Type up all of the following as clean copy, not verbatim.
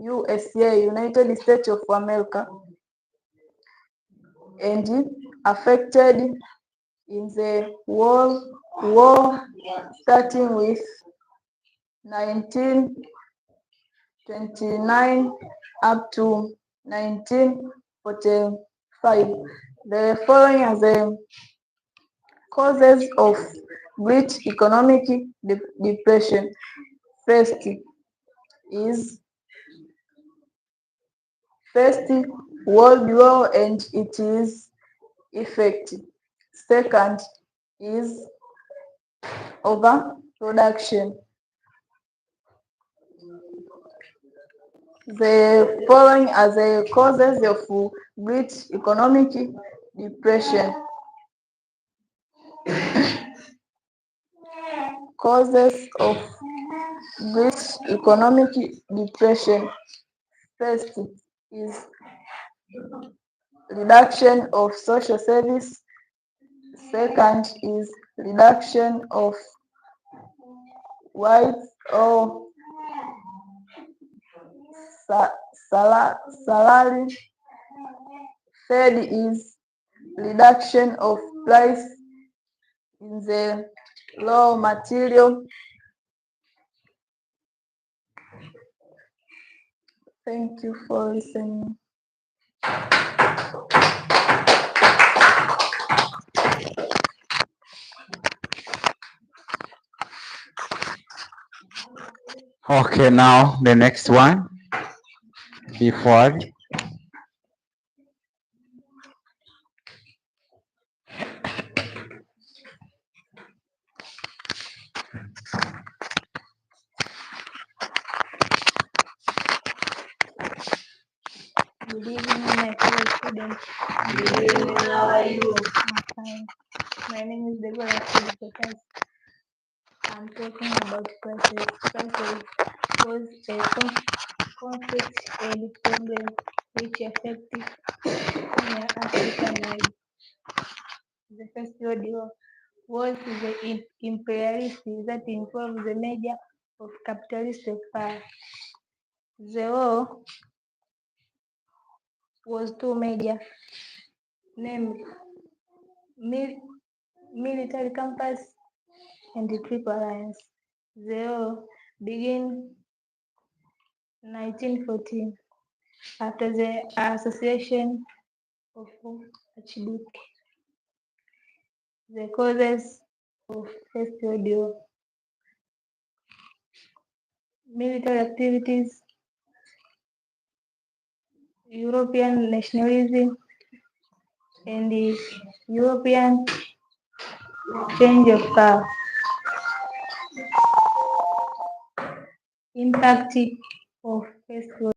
USA, United States of America, and affected in the war starting with 1929 up to 1945. The following are the causes of Great Economic Depression. First World War and its effect. Second is overproduction. The following are the causes of Great Economic Depression. Causes of Great Economic Depression. First is reduction of social service. Second is reduction of whites or salary. Third is reduction of price in the raw material. Thank you for listening. Okay, now the next one. Before. Good evening, my fellow students. Good evening, how are you? I'm fine. My name is Deborah Philippus. I'm talking about crisis. Crisis was a conflict and problem which affected senior African life. The First World War was the imperialist that involved the media of capitalist empire. The war was two major, namely military campaigns and the Triple Alliance. The war began in 1914 after the association of Archduke. The causes of First World War: military activities, European nationalism, and the European change of power. Impact of First World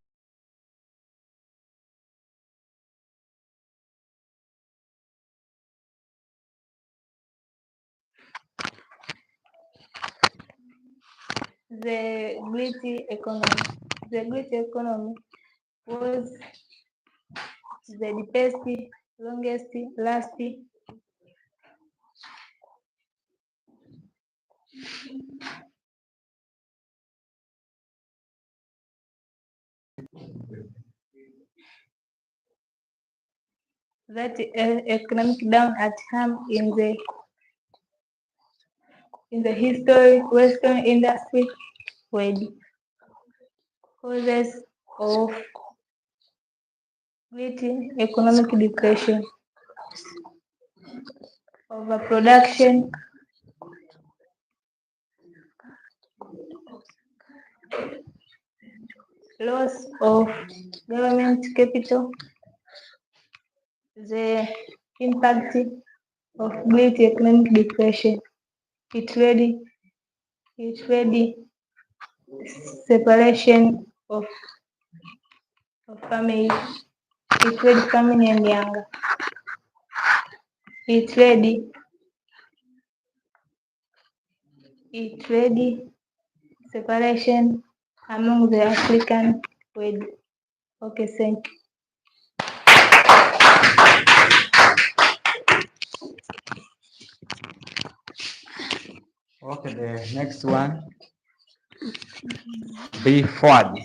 The Great Economy. The Great Economy was the deepest, longest lasting that economic down at home in the history Western industry were the causes of great economic depression: overproduction, loss of government capital, the impact of great economic depression. It led separation of family. It led family and younger. It led separation among the African world. Okay, thank you. Okay, the next one. Be forward.